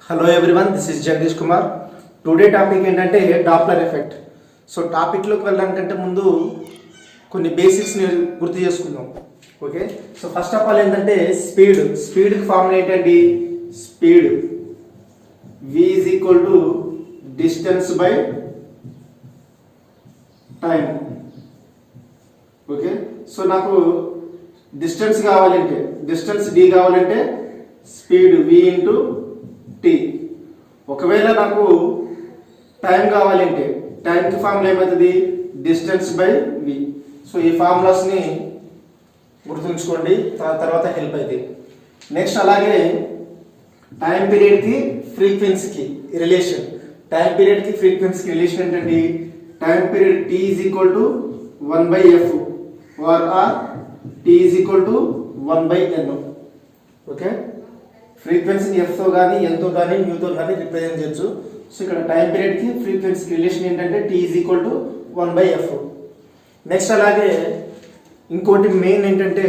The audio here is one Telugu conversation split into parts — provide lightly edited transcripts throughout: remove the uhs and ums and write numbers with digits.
Hello everyone, this is Jagadish Kumar. Today topic ఏంటంటే డాప్లర్ ఎఫెక్ట్. సో టాపిక్లోకి వెళ్ళడానికంటే ముందు కొన్ని బేసిక్స్ని గుర్తు చేసుకుందాం. Okay, so first of all ఏంటంటే స్పీడ్కి ఫార్ములా ఏంటండి? Speed v is equal to distance by time. Okay, so నాకు డిస్టెన్స్ కావాలంటే, డిస్టెన్స్ d కావాలంటే స్పీడ్ v ఇంటూ టీ. ఒకవేళ నాకు టైం కావాలంటే టైంకి ఫార్ములా ఏమవుతుంది? Distance by v. సో ఈ ఫార్ములాస్ని గుర్తుంచుకోండి, తర్వాత హెల్ప్ అవుతాయి. నెక్స్ట్ అలాగే టైం పీరియడ్కి ఫ్రీక్వెన్సీకి రిలేషన్. టైం పీరియడ్కి ఫ్రీక్వెన్సీకి రిలేషన్ ఏంటండి? Time period T is equal to 1/f or T is equal to 1/n. Okay, ఫ్రీక్వెన్సీని ఎఫ్తో కానీ ఎన్తో కానీ న్యూతో కానీ రిప్రజెంట్ చేయొచ్చు. సో ఇక్కడ టైం పీరియడ్కి ఫ్రీక్వెన్సీకి రిలేషన్ ఏంటంటే T is equal to 1/f. Next అలాగే ఇంకోటి మెయిన్ ఏంటంటే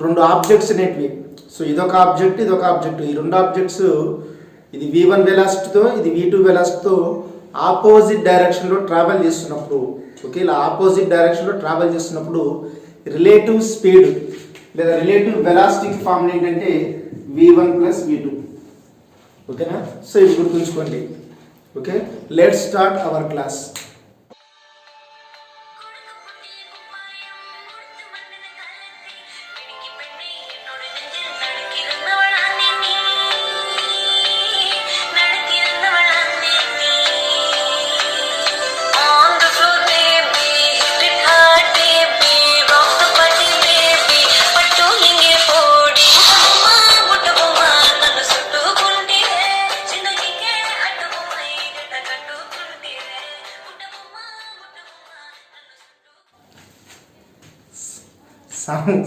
రెండు ఆబ్జెక్ట్స్ అనేటివి. సో ఇదొక ఆబ్జెక్ట్, ఇదొక ఆబ్జెక్ట్. ఈ రెండు ఆబ్జెక్ట్స్, ఇది v1 వెలాసిటీతో, ఇది v2 వెలాసిటీతో ఆపోజిట్ డైరెక్షన్లో ట్రావెల్ చేస్తున్నప్పుడు, ఓకే, ఇలా ఆపోజిట్ డైరెక్షన్లో ట్రావెల్ చేస్తున్నప్పుడు రిలేటివ్ స్పీడ్ లేదా రిలేటివ్ వెలాసిటీకి ఫార్ములా ఏంటంటే v1 ప్లస్ v2. ఓకేనా? సో ఇది గుర్తుంచుకోండి. Okay, let's start our class.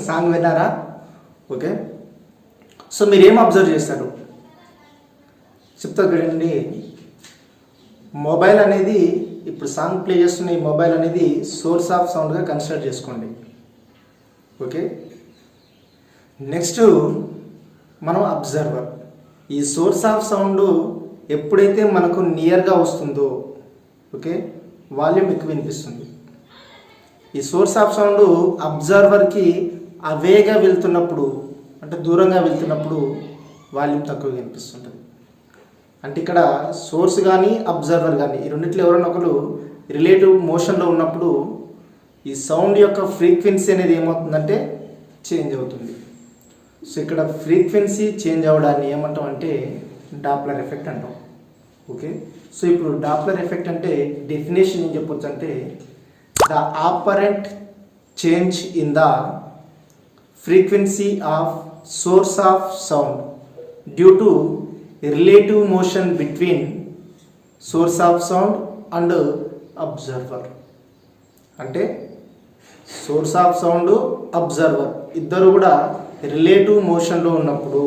Song విన్నారా? ఓకే, సో మీరు ఏం అబ్జర్వ్ చేస్తారు చెప్తా కదండి. మొబైల్ అనేది, ఇప్పుడు సాంగ్ ప్లే చేస్తున్న ఈ మొబైల్ అనేది సోర్స్ ఆఫ్ సౌండ్గా కన్సిడర్ చేసుకోండి. ఓకే, నెక్స్ట్ మనం అబ్జర్వర్. ఈ సోర్స్ ఆఫ్ సౌండ్ ఎప్పుడైతే మనకు నియర్గా వస్తుందో, ఓకే, వాల్యూమ్ ఎక్కువ వినిపిస్తుంది. ఈ సోర్స్ ఆఫ్ సౌండ్ అబ్జర్వర్కి అవేగా వెళ్తున్నప్పుడు, అంటే దూరంగా వెళ్తున్నప్పుడు వాల్యూమ్ తక్కువ వినిపిస్తుంటుంది. అంటే ఇక్కడ సోర్స్ కానీ అబ్జర్వర్ కానీ ఈ రెండిట్లో ఎవరైనా ఒకరు రిలేటివ్ మోషన్లో ఉన్నప్పుడు ఈ సౌండ్ యొక్క ఫ్రీక్వెన్సీ అనేది ఏమవుతుందంటే చేంజ్ అవుతుంది. సో ఇక్కడ ఫ్రీక్వెన్సీ చేంజ్ అవ్వడాన్ని ఏమంటాం అంటే డాప్లర్ ఎఫెక్ట్ అంటాం. ఓకే, సో ఇప్పుడు డాప్లర్ ఎఫెక్ట్ అంటే డెఫినేషన్ ఏం చెప్పొచ్చు అంటే the apparent change in the frequency of source of sound due to relative motion between source of sound and observer. అంటే సోర్స్ ఆఫ్ సౌండ్, అబ్జర్వర్ ఇద్దరు కూడా రిలేటివ్ మోషన్లో ఉన్నప్పుడు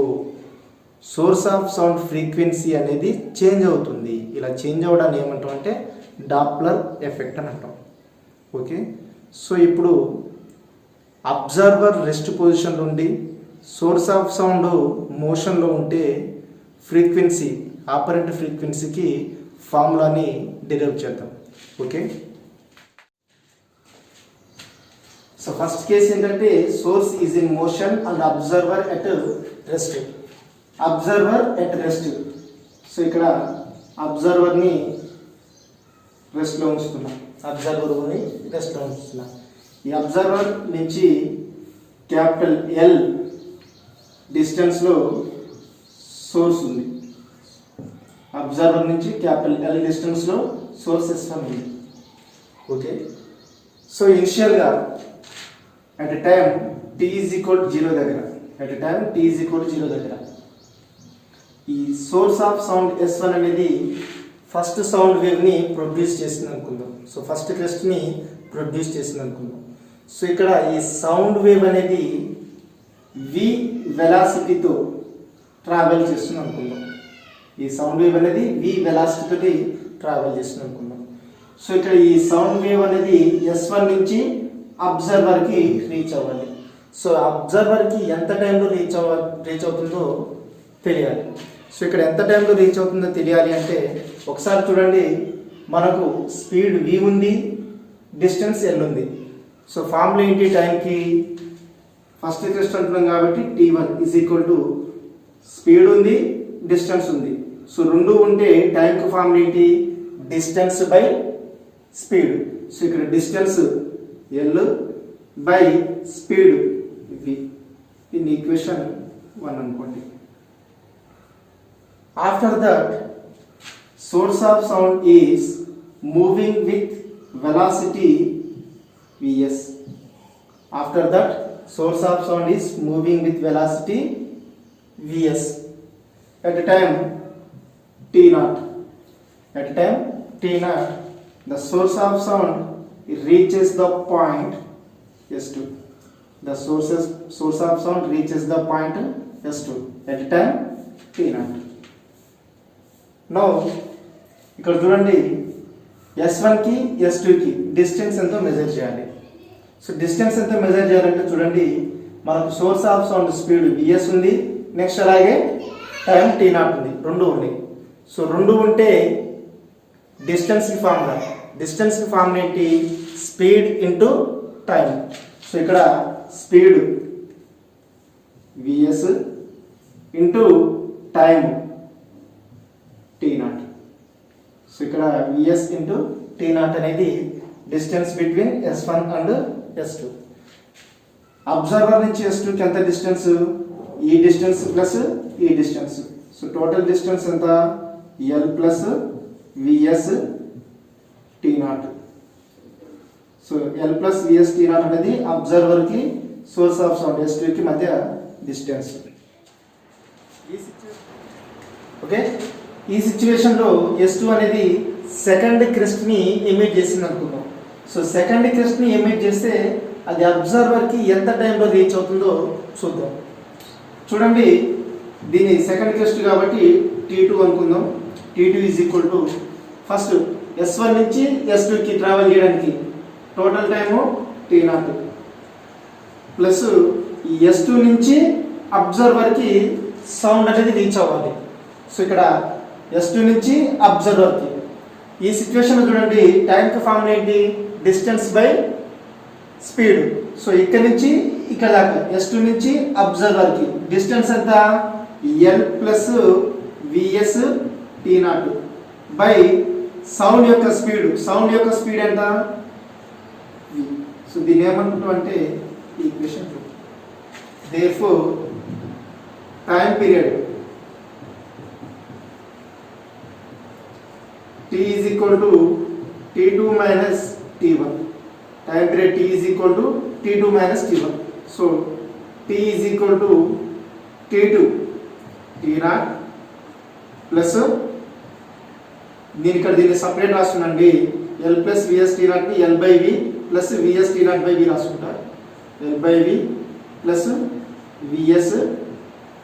సోర్స్ ఆఫ్ సౌండ్ ఫ్రీక్వెన్సీ అనేది చేంజ్ అవుతుంది. ఇలా చేంజ్ అవ్వడాన్ని ఏమంటాం అంటే డాప్లర్ ఎఫెక్ట్ అని అంటాం. ఓకే, సో ఇప్పుడు అబ్జర్వర్ రెస్ట్ పొజిషన్లో ఉండి సోర్స్ ఆఫ్ సౌండ్ మోషన్లో ఉంటే ఫ్రీక్వెన్సీ, ఆపరెంట్ ఫ్రీక్వెన్సీకి ఫార్ములాని డిరైవ్ చేద్దాం. ఓకే, సో ఫస్ట్ కేసు ఏంటంటే source is in motion and observer at rest. Observer at rest. So ఇక్కడ అబ్జర్వర్ని రెస్ట్లో ఉంచుతున్నాం, అబ్జర్వర్ని రెస్ట్లో ఉంచుతున్నాం. ఈ అబ్జర్వర్ నుంచి క్యాపిటల్ ఎల్ డిస్టెన్స్లో సోర్స్ ఉంది. అబ్జర్వర్ నుంచి క్యాపిటల్ ఎల్ డిస్టెన్స్లో సోర్స్ S1 ఉంది. ఓకే, సో ఇనిషియల్గా at time t is equal 0 దగ్గర, at time t is equal 0 దగ్గర ఈ సోర్స్ ఆఫ్ సౌండ్ S1 అనేది ఫస్ట్ సౌండ్ వేవ్ని ప్రొడ్యూస్ చేసింది అనుకుందాం. సో ఫస్ట్ క్రెస్ట్ని ప్రొడ్యూస్ చేసింది అనుకుందాం. సో ఇక్కడ ఈ సౌండ్ వేవ్ అనేది v వెలాసిటీతో ట్రావెల్ చేస్తుంది అనుకుందాం. ఈ సౌండ్ వేవ్ అనేది v వెలాసిటీతో ట్రావెల్ చేస్తుంది అనుకుందాం. సో ఇక్కడ ఈ సౌండ్ వేవ్ అనేది S1 నుంచి అబ్జర్వర్కి రీచ్ అవ్వాలి. సో అబ్జర్వర్కి ఎంత టైంలో రీచ్ అవుతుందో తెలియాలి. సో ఇక్కడ ఎంత టైంలో రీచ్ అవుతుందో తెలియాలి అంటే ఒకసారి చూడండి, మనకు స్పీడ్ v ఉంది, డిస్టెన్స్ l ఉంది. సో ఫార్ములా ఏంటి టైంకి? ఫస్ట్ రిక్వెస్ట్ అంటున్నాం కాబట్టి t1 is equal to speed ఉంది, డిస్టెన్స్ ఉంది. సో రెండు ఉంటే టైంకి ఫార్ములా ఏంటి? Distance by speed. సో ఇక్కడ distance l by speed v. In equation 1 అనుకోండి. After that source of sound is moving with velocity vs. After that source of sound is moving with velocity vs at a time t0. At a time t0 the source of sound reaches the point s2. The source of sound reaches the point s2 at a time t0. Now ఇక్కడ చూడండి, S1కి S2కి డిస్టెన్స్ ఎంతో మెజర్ చేయాలి. సో డిస్టెన్స్ ఎంతో మెజర్ చేయాలంటే చూడండి, మనకు source of sound speed vs ఉంది, నెక్స్ట్ అలాగే టైం t0 ఉంది, రెండు ఉన్నాయి. సో రెండు ఉంటే డిస్టెన్స్కి ఫార్ములా ఏంటి? Speed into time. సో ఇక్కడ speed vs into time t0. So ఇక్కడ vs ఇంటూ t0 అనేది distance between s1 and s2. Observer నుంచి s2కి ఎంత డిస్టెన్స్? ఈ డిస్టెన్స్ ప్లస్ ఈ డిస్టెన్స్. సో టోటల్ డిస్టెన్స్ ఎంత? l plus vs t0. So l plus vs t0 అనేది అబ్జర్వర్కి సోర్స్ ఆఫ్ సౌండ్ s2కి మధ్య డిస్టెన్స్. ఓకే, ఈ సిచ్యువేషన్లో S2 అనేది సెకండ్ క్రెస్ట్ని ఎమిట్ చేసింది అనుకుందాం. సో సెకండ్ క్రెస్ట్ని ఎమిట్ చేస్తే అది అబ్జర్వర్కి ఎంత టైంలో రీచ్ అవుతుందో చూద్దాం. చూడండి, దీని సెకండ్ క్రెస్ట్ కాబట్టి T2 అనుకుందాం. T2 is equal to first S1 నుంచి S2కి ట్రావెల్ చేయడానికి టోటల్ టైము t0 ప్లస్ ఈ S2 నుంచి అబ్జర్వర్కి సౌండ్ అనేది రీచ్ అవ్వాలి. సో ఇక్కడ S2 నుంచి అబ్జర్వర్కి. ఈ సిచ్యువేషన్లో చూడండి, టైంకి ఫార్ములా ఏంటి? Distance by speed. సో ఇక్కడ నుంచి ఇక్కడ దాకా S2 నుంచి అబ్జర్వర్కి డిస్టెన్స్ ఎంత? l plus vs t0 by sound యొక్క స్పీడ్ ఎంత? v. సో దీని ఏమంటాం అంటే equation 2. Therefore time period t is equal to t2 minus t1. Time period t is equal to t2 minus t1. So t is equal to t2 t0 plus దీన్ని separate రాస్తున్నాండి. l plus vs t0 ని l by v plus vs t0 by v రాసుకుంటా. l by v plus vs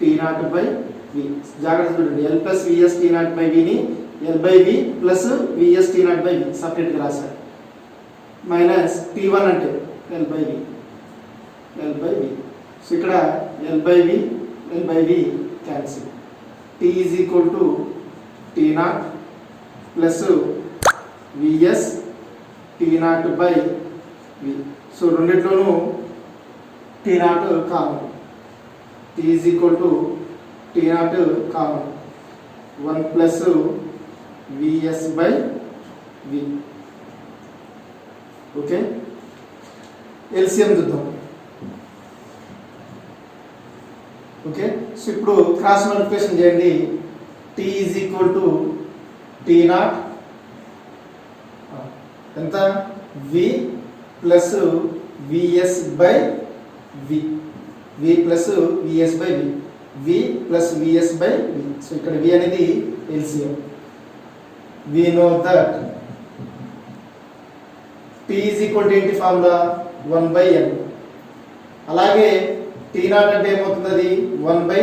t0 by v. జాగ్రత్త చూడండి, l plus vs t0 by v ని l by v plus vs t0 by v సపరేట్గా రాశారు. మైనస్ t1 అంటే l by v. సో ఇక్కడ l by v cancel. t is equal to t0 plus vs t0 by v. So రెండిట్లోనూ t0 common. t is equal to t0 common. 1 plus vs by v. Okay, LCM చూద్దాం. ఓకే, సో ఇప్పుడు క్రాస్ మల్టిప్లికేషన్ చేయండి. t is equal to t0 ఎంత? v plus vs by v. v plus vs by v. v plus vs by v. So ఇక్కడ v అనేది LCM. we know that t is equal to ఏంటి ఫార్ములా? 1 by n. అలాగే t0 అంటే ఏమవుతుంది? 1 by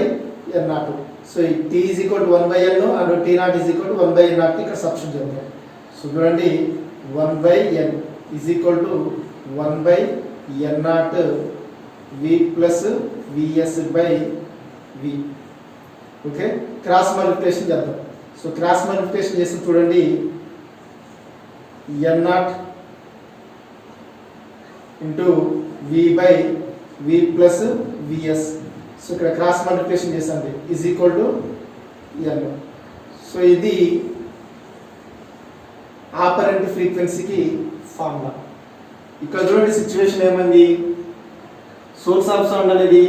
n0. So t is equal to 1 by n and t0 is equal to 1 by n0 ఇక్కడ సబ్స్టిట్యూట్ చేద్దాం. సో చూడండి, 1 by n is equal to 1 by n0 v plus vs by v. Okay, cross multiplication చేద్దాం. సో క్రాస్ మల్టిప్లికేషన్ చేసి చూడండి, n0 into v by v plus vs. So ఇక్కడ క్రాస్ మల్టిప్లికేషన్ చేసండి is equal to n. So ఇది ఆపరెంట్ ఫ్రీక్వెన్సీకి ఫార్ములా. ఇక్కడ చూడండి సిచ్యువేషన్ ఏమైంది, సోర్స్ ఆఫ్ సౌండ్ అనేది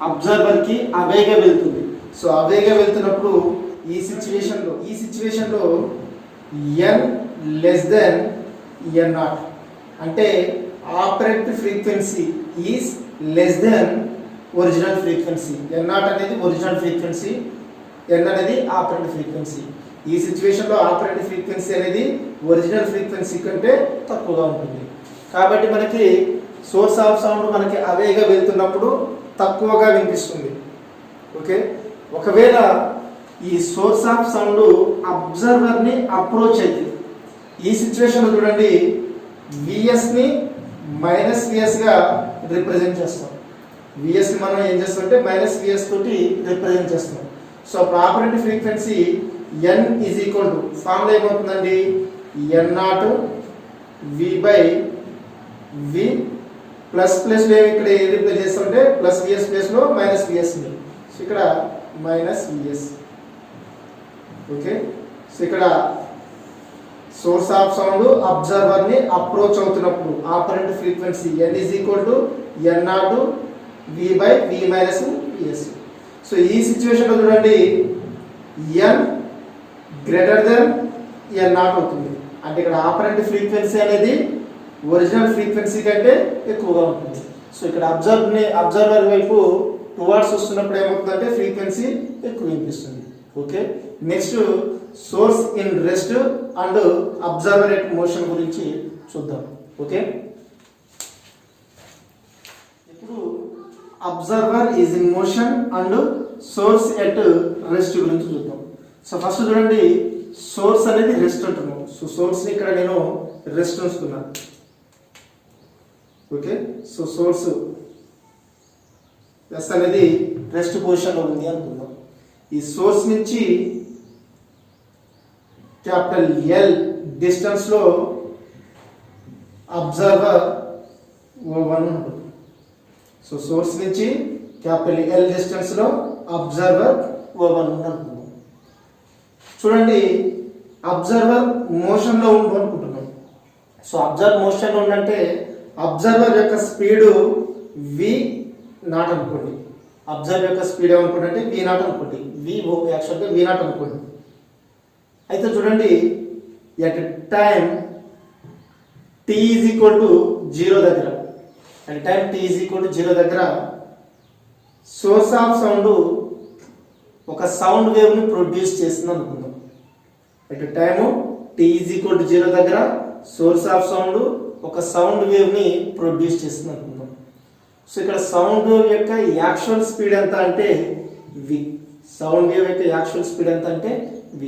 అబ్జర్వర్ కి అవేగా వెళ్తుంది. సో అవేగా వెళ్తున్నప్పుడు ఈ సిచ్యువేషన్లో n లెస్ దెన్ n0 అంటే operant frequency is less than original frequency. n0 అనేది ఒరిజినల్ ఫ్రీక్వెన్సీ, n అనేది ఆపరెంట్ ఫ్రీక్వెన్సీ. ఈ సిచ్యువేషన్లో ఆపరెంట్ ఫ్రీక్వెన్సీ అనేది ఒరిజినల్ ఫ్రీక్వెన్సీ కంటే తక్కువగా ఉంటుంది. కాబట్టి మనకి సోర్స్ ఆఫ్ సౌండ్ మనకి అవేగా వెళ్తున్నప్పుడు తక్కువగా వినిపిస్తుంది. ఓకే, ఒకవేళ ఈ సోర్స్ ఆఫ్ సౌండ్ అబ్జర్వర్ని అప్రోచ్ అయితే ఈ సిచ్యువేషన్లో చూడండి విఎస్ని మైనస్ విఎస్గా రిప్రజెంట్ చేస్తాం. విఎస్ని మనం ఏం చేస్తామంటే మైనస్ విఎస్ తోటి రిప్రజెంట్ చేస్తాం. So apparent frequency n is equal to formula ఏమవుతుందండి, n0 v by v plus ప్లస్లో ఇక్కడ ఏ రిప్లేస్ చేస్తామంటే ప్లస్ విఎస్ ప్లేస్లో మైనస్ విఎస్ని. సో ఇక్కడ మైనస్ విఎస్. ఓకే, సో ఇక్కడ సోర్స్ ఆఫ్ సౌండ్ అబ్జర్వర్ని అప్రోచ్ అవుతున్నప్పుడు apparent frequency n is equal to n0 v by v minus VS. So ఈ సిచ్యువేషన్లో చూడండి n గ్రేటర్ దెన్ n0 అవుతుంది. అంటే ఇక్కడ ఆపరెంట్ ఫ్రీక్వెన్సీ అనేది ఒరిజినల్ ఫ్రీక్వెన్సీ కంటే ఎక్కువగా ఉంటుంది. సో ఇక్కడ అబ్జర్వర్ వైపు టువర్డ్స్ వస్తున్నప్పుడు ఏమవుతుందంటే ఫ్రీక్వెన్సీ ఎక్కువ వినిపిస్తుంది. Okay, next source in rest and observer at motion గురించి చూద్దాం. ఓకే, ఇప్పుడు observer is in motion and source at rest గురించి చూద్దాం. సో ఫస్ట్ చూడండి, సోర్స్ అనేది రెస్ట్ అంటున్నాం. సో సోర్స్ని ఇక్కడ నేను రెస్ట్ ఉంచుతున్నాను. ఓకే, సో సోర్స్ ఎస్ అనేది రెస్ట్ పొజిషన్లో ఉంది అనుకుందాం. ఈ సోర్స్ నుంచి క్యాపిటల్ ఎల్ డిస్టెన్స్లో అబ్జర్వర్ O1 ఉంటుంది. సో సోర్స్ నుంచి క్యాపిటల్ ఎల్ డిస్టెన్స్లో అబ్జర్వర్ O1 ఉంది అనుకుందాం. చూడండి, అబ్జర్వర్ మోషన్లో ఉండు అనుకుంటున్నాం. సో అబ్జర్వర్ మోషన్లో ఉందంటే అబ్జర్వర్ యొక్క స్పీడు v నాట్ అనుకోండి. అబ్జర్వర్ యొక్క స్పీడ్ ఏమనుకోండి v నాట్ అనుకోండి. యాక్చువల్గా v నాట్ అనుకోండి. అయితే చూడండి, at time t is equal to 0 దగ్గర, at time t is equal to 0 దగ్గర సోర్స్ ఆఫ్ సౌండ్ ఒక సౌండ్ వేవ్ని ప్రొడ్యూస్ చేస్తుంది అనుకుందాం. At time t is equal to 0 దగ్గర సోర్స్ ఆఫ్ సౌండ్ ఒక సౌండ్ వేవ్ని ప్రొడ్యూస్ చేస్తుంది అనుకుందాం. సో ఇక్కడ సౌండ్ వేవ్ యొక్క యాక్చువల్ స్పీడ్ ఎంత అంటే v. సౌండ్ వేవ్ యొక్క యాక్చువల్ స్పీడ్ ఎంత అంటే v.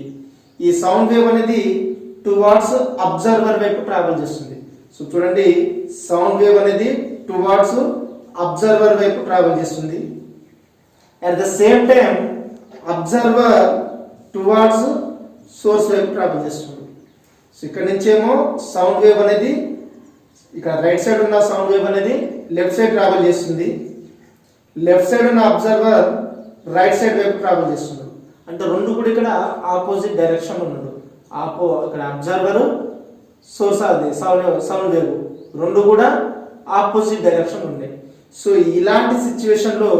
ఈ సౌండ్ వేవ్ అనేది టువార్డ్స్ అబ్జర్వర్ వైపు ట్రావెల్ చేస్తుంది. సో చూడండి, సౌండ్ వేవ్ అనేది టువార్డ్స్ అబ్జర్వర్ వైపు ట్రావెల్ చేస్తుంది. At the same time observer towards source వైపు ట్రావెల్ చేస్తుంది. సో ఇక్కడ నుంచేమో సౌండ్ వేవ్ అనేది ఇక్కడ రైట్ సైడ్ ఉన్న సౌండ్ వేవ్ అనేది లెఫ్ట్ సైడ్ ట్రావెల్ చేస్తుంది. లెఫ్ట్ సైడ్ ఉన్న అబ్జర్వర్ రైట్ సైడ్ వైపు ట్రావెల్ చేస్తున్నారు. అంటే రెండు కూడా ఇక్కడ ఆపోజిట్ డైరెక్షన్ ఉన్నాడు. ఇక్కడ అబ్జర్వర్ సోర్స్ అది సౌండ్ వేవ్ రెండు కూడా ఆపోజిట్ డైరెక్షన్ ఉన్నాయి. సో ఇలాంటి సిచ్యువేషన్లో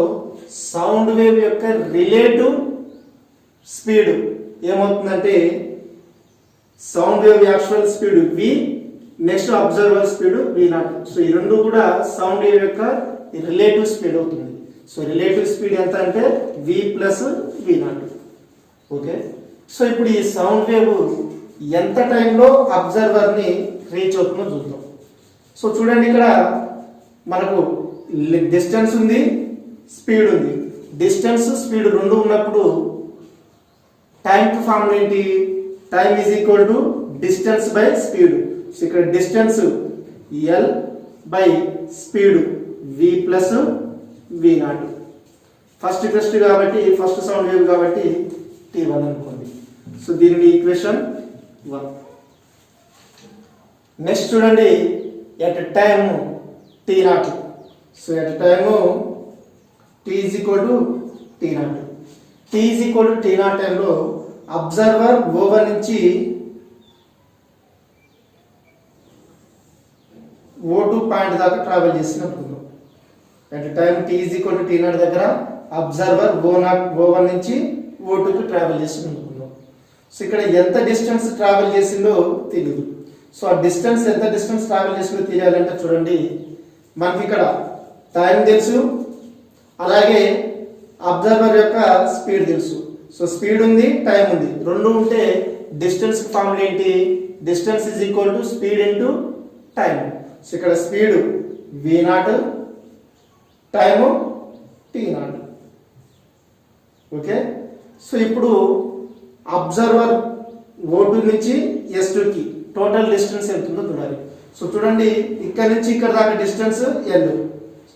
సౌండ్ వేవ్ యొక్క రిలేటివ్ స్పీడ్ ఏమవుతుందంటే sound wave actual speed v, next observer speed v0. So ఈ రెండు కూడా సౌండ్ వేవ్ యొక్క రిలేటివ్ స్పీడ్ అవుతుంది. సో రిలేటివ్ స్పీడ్ ఎంత అంటే v plus v0. Okay, so ఇప్పుడు ఈ సౌండ్ వేవ్ ఎంత టైంలో అబ్జర్వర్ని రీచ్ అవుతుందో చూద్దాం. సో చూడండి, ఇక్కడ మనకు డిస్టెన్స్ ఉంది, స్పీడ్ ఉంది. డిస్టెన్స్ స్పీడ్ రెండు ఉన్నప్పుడు టైంకి ఫార్ములా ఏంటి, time is equal to distance by speed. So ఇక్కడ distance L by speed v plus v0. First కాబట్టి ఫస్ట్ సౌండ్ వేవ్ కాబట్టి T1 అనుకోండి. సో దీనిని ఈక్వేషన్ 1. నెక్స్ట్ చూడండి, at time T0. So at time T is equal to T0. T is equal to T0 టైంలో అబ్జర్వర్ O1 నుంచి O2 పాయింట్ దాకా ట్రావెల్ చేసినప్పుడు at time T is equal to T0 దగ్గర అబ్జర్వర్ O1 నుంచి O2కి ట్రావెల్ చేసి అనుకున్నాం. సో ఇక్కడ ఎంత డిస్టెన్స్ ట్రావెల్ చేసిందో తెలియదు. సో ఆ డిస్టెన్స్ ఎంత డిస్టెన్స్ ట్రావెల్ చేసిందో తెలియాలంటే చూడండి, మనకి ఇక్కడ టైం తెలుసు, అలాగే అబ్జర్వర్ యొక్క స్పీడ్ తెలుసు. సో స్పీడ్ ఉంది, టైం ఉంది, రెండు ఉంటే డిస్టెన్స్ ఫార్ములా ఏంటి? Distance is equal to speed into time. So ఇక్కడ speed v0, time t0. Okay. So ఇప్పుడు అబ్జర్వర్ O2 నుంచి S2కి టోటల్ డిస్టెన్స్ ఎంత ఉందో చూడాలి. సో చూడండి, ఇక్కడ నుంచి ఇక్కడ దాకా డిస్టెన్స్ L,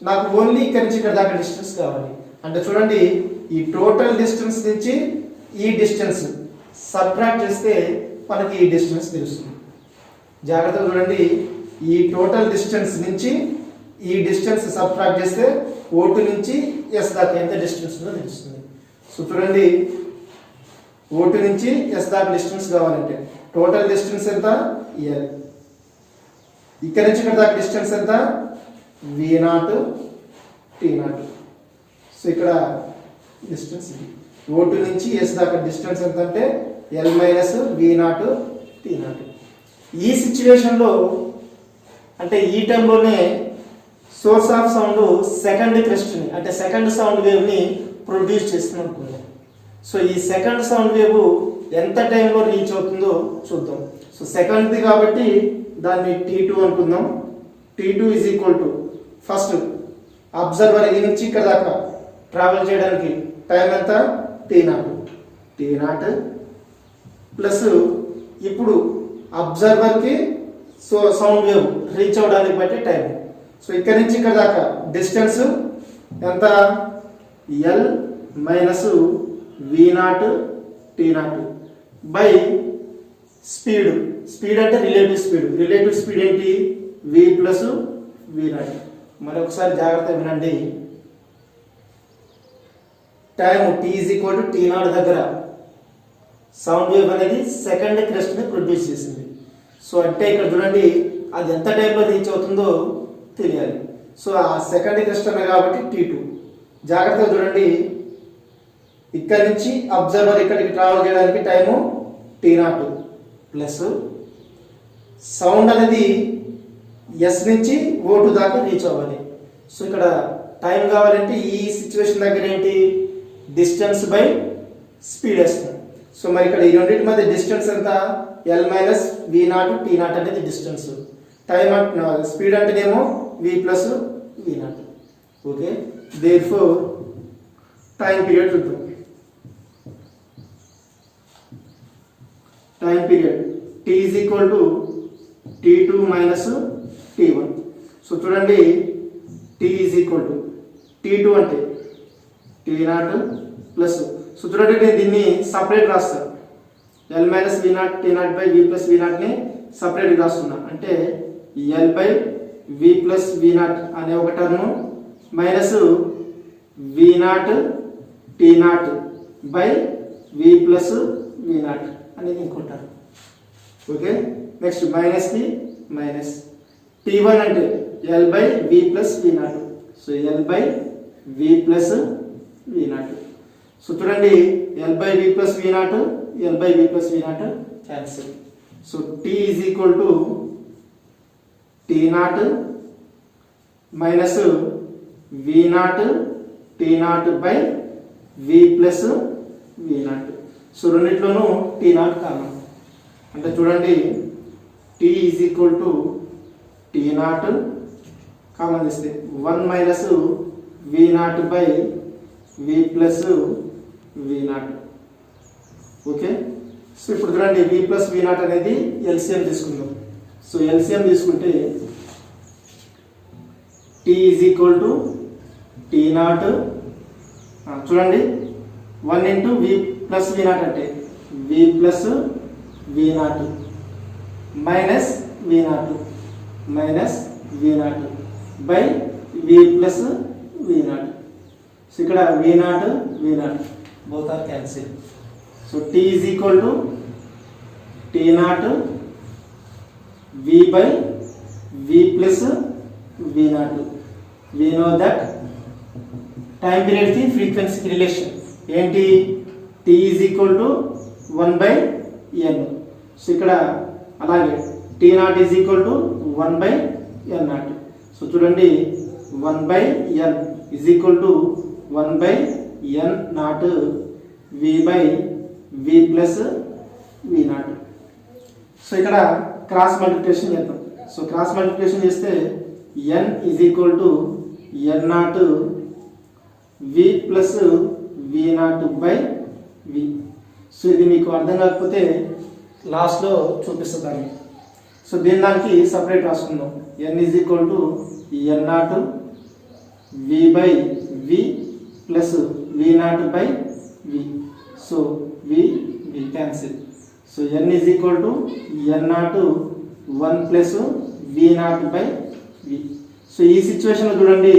నాకు ఓన్లీ ఇక్కడ నుంచి ఇక్కడ దాకా డిస్టెన్స్ కావాలి. అంటే చూడండి, ఈ టోటల్ డిస్టెన్స్ నుంచి ఈ డిస్టెన్స్ సబ్ట్రాక్ట్ చేస్తే మనకి ఈ డిస్టెన్స్ తెలుస్తుంది. జాగ్రత్తగా చూడండి, ఈ టోటల్ డిస్టెన్స్ నుంచి ఈ డిస్టెన్స్ సబ్ట్రాక్ట్ చేస్తే O2 నుంచి S దాకా ఎంత డిస్టెన్స్ ఉందో తెలుస్తుంది. సో చూడండి, O2 నుంచి S దాకా డిస్టెన్స్ కావాలంటే టోటల్ డిస్టెన్స్ ఎంత? L. ఇక్కడ నుంచి ఇక్కడ దాకా డిస్టెన్స్ ఎంత? v0, t0. సో ఇక్కడ డిస్టెన్స్ ఇది. O2 నుంచి S దాకా డిస్టెన్స్ ఎంత అంటే L మైనస్ v0, t0. ఈ సిచ్యువేషన్లో అంటే ఈ టైంలోనే సోర్స్ ఆఫ్ సౌండ్ సెకండ్ క్రెస్ట్ని అంటే సెకండ్ సౌండ్ వేవ్ని ప్రొడ్యూస్ చేస్తుంది అనుకుందాం. సో ఈ సెకండ్ సౌండ్ వేవ్ ఎంత టైంలో రీచ్ అవుతుందో చూద్దాం. సో సెకండ్ది కాబట్టి దాన్ని T2 అనుకుందాం. T2 is equal to first observer ఈ నుంచి ఇక్కడ దాకా ట్రావెల్ చేయడానికి టైం ఎంత? T0 ప్లస్ ఇప్పుడు అబ్జర్వర్కి సో సౌండ్ వేవ్ రీచ్ అవడానికి బట్టి టైం. సో ఇక్కడ నుంచి ఇక్కడ దాకా డిస్టెన్స్ ఎంత? L minus v0, t0 by speed. Speed అంటే రిలేటివ్ స్పీడ్. రిలేటివ్ స్పీడ్ ఏంటి? v plus v0. మరొకసారి జాగ్రత్తగా వినండి. Time T is equal to T0 దగ్గర సౌండ్ వేవ్ అనేది సెకండ్ క్రెస్ట్ ని ప్రొడ్యూస్ చేసింది. సో అంటే ఇక్కడ చూడండి, అది ఎంత టైంలో రీచ్ అవుతుందో తెలియాలి. సో ఆ సెకండ్ క్రెస్ట్ అన్న కాబట్టి T2. జాగ్రత్తగా చూడండి, ఇక్కడ నుంచి అబ్జర్వర్ ఇక్కడికి ట్రావెల్ చేయడానికి టైము T0 ప్లస్ సౌండ్ అనేది S నుంచి O2 దాకా రీచ్ అవ్వాలి. సో ఇక్కడ టైం కావాలంటే ఈ సిచ్యువేషన్ దగ్గర ఏంటి? డిస్టెన్స్ బై స్పీడ్ వస్తుంది. సో మరి ఇక్కడ ఈ రెండింటి మధ్య డిస్టెన్స్ ఎంత? L మైనస్ v0, t0 అనేది డిస్టెన్స్. టైం స్పీడ్ అంటేనేమో v plus v0. Okay, therefore time period చూద్దాం. Time period T is equal to T2 minus T1. So చూడండి, T is equal to T2 అంటే T0 ప్లస్. సో చూడండి, నేను దీన్ని సపరేట్ రాస్తాను. L minus v0, t0 by v plus v0ని సపరేట్ రాస్తున్నా. అంటే L by v plus v0 అనే ఒక term minus v0, t0 by v plus v0 అనేది ఇంకోటారు. ఓకే, నెక్స్ట్ మైనస్ కి మైనస్. T1 అంటే L by v plus v0. So L by v plus v0. So చూడండి, L by v plus v0, L by v plus v0 cancel. So T is equal to T0 minus v0, t0 by v plus v0. So రెండిట్లోనూ T0 కామన్. అంటే చూడండి, T is equal to T0 common ఇస్తే 1 minus v0 by v plus v0. Okay, so ఇప్పుడు చూడండి, v ప్లస్ v0 అనేది ఎల్సిఎం తీసుకుందాం. సో ఎల్సిఎం తీసుకుంటే T is equal to T0 చూడండి 1 into v plus v not అంటే v plus v not minus v not by v plus v not. So ఇక్కడ v not both are cancel. So T is equal to T not v by v plus v not. V know that time పీరియడ్కి ఫ్రీక్వెన్సీకి రిలేషన్ ఏంటి? T is equal to 1/n. So ఇక్కడ అలాగే T not is equal to 1/n0. So చూడండి 1/n is equal to 1/n0 v by v plus v not. So ఇక్కడ క్రాస్ మల్టిప్లికేషన్ చేద్దాం. సో క్రాస్ మల్టిప్లికేషన్ చేస్తే n is equal to n0 v plus v not by v. So ఇది మీకు అర్థం కాకపోతే లాస్ట్లో చూపిస్తుందని. సో దీని దానికి సపరేట్ రాసుకుందాం. n is equal to n0 v by v plus v not by v. So v cancel. So n is equal to n0 1 plus v not by v. So ఈ సిచ్యువేషన్లో చూడండి,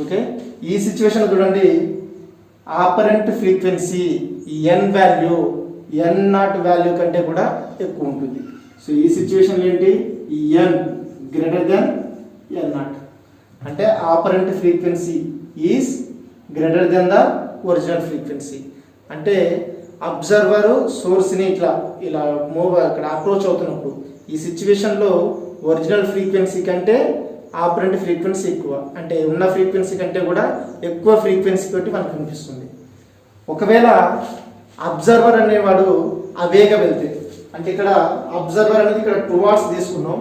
ఓకే, ఈ సిచ్యువేషన్ చూడండి apparent frequency n value n0 value కంటే కూడా ఎక్కువ ఉంటుంది. సో ఈ సిచ్యువేషన్ ఏంటి? n గ్రేటర్ దెన్ n0 అంటే operant frequency is greater than the original frequency. అంటే అబ్జర్వర్ సోర్స్ని ఇలా మూవ్ ఇక్కడ అప్రోచ్ అవుతున్నప్పుడు ఈ సిచ్యువేషన్లో ఒరిజినల్ ఫ్రీక్వెన్సీ కంటే ఆపరెంట్ ఫ్రీక్వెన్సీ ఎక్కువ, అంటే ఉన్న ఫ్రీక్వెన్సీ కంటే కూడా ఎక్కువ ఫ్రీక్వెన్సీ తోటి మనకు కనిపిస్తుంది. ఒకవేళ అబ్జర్వర్ అనేవాడు అవేగా వెళ్తే, అంటే ఇక్కడ అబ్జర్వర్ అనేది ఇక్కడ టువార్డ్స్ తీసుకున్నాం,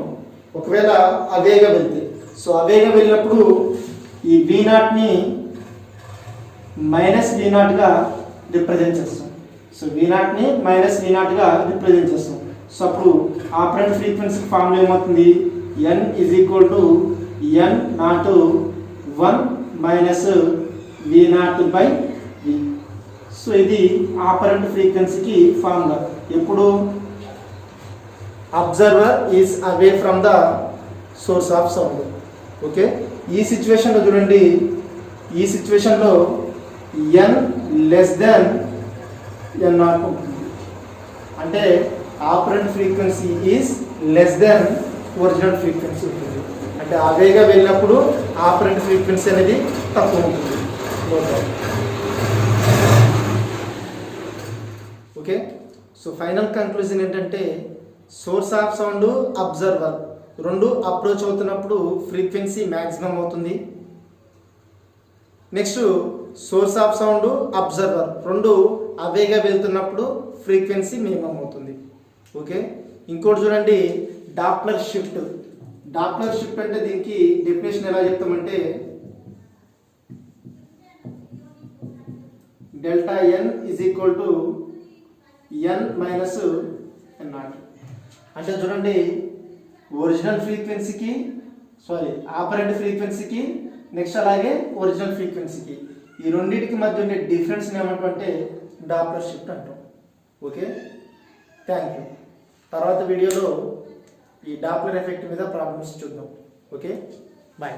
ఒకవేళ అవేగా వెళ్తే, సో అవేగా వెళ్ళినప్పుడు ఈ V0ని -V0గా రిప్రజెంట్ చేస్తాం. సో V0ని -V0గా రిప్రజెంట్ చేస్తాం. సో అప్పుడు ఆపరెంట్ ఫ్రీక్వెన్సీ ఫార్ములా ఏమవుతుంది? n is equal to n0 1 minus V0 by V. So ఇది ఆపరెంట్ ఫ్రీక్వెన్సీకి ఫార్ములా. ఎప్పుడు observer is away from the source of sound. Okay, ఈ సిచ్యువేషన్లో చూడండి, ఈ సిచ్యువేషన్లో n లెస్ దెన్ n0 అంటే operant frequency is less than original frequency ఉంటుంది. అంటే అవేగా వెళ్ళినప్పుడు ఆపరెంట్ ఫ్రీక్వెన్సీ అనేది తక్కువ ఉంటుంది. ఓకే, సో ఫైనల్ కంక్లూజన్ ఏంటంటే సోర్స్ ఆఫ్ సౌండ్ అబ్జర్వర్ రెండు అప్రోచ్ అవుతున్నప్పుడు ఫ్రీక్వెన్సీ మ్యాక్సిమం అవుతుంది. Next source of sound observer రెండు అవేగా వెళ్తున్నప్పుడు ఫ్రీక్వెన్సీ మినిమం అవుతుంది. ఓకే, ఇంకోటి చూడండి డాప్లర్ షిఫ్ట్. డాప్లర్ షిఫ్ట్ అంటే దీనికి డెఫినేషన్ ఎలా చెప్తామంటే delta n is equal to n minus n0. అంటే చూడండి ఒరిజినల్ ఫ్రీక్వెన్సీకి ఆపరెంట్ ఫ్రీక్వెన్సీకి నెక్స్ట్ అలాగే ఒరిజినల్ ఫ్రీక్వెన్సీకి ఈ రెండింటికి మధ్య ఉండే డిఫరెన్స్ ఏమంటే డాప్లర్ షిఫ్ట్ అంటాం. Okay, thank you. తర్వాత వీడియోలో ఈ డాప్లర్ ఎఫెక్ట్ మీద ప్రాబ్లమ్స్ చూద్దాం. Okay, bye.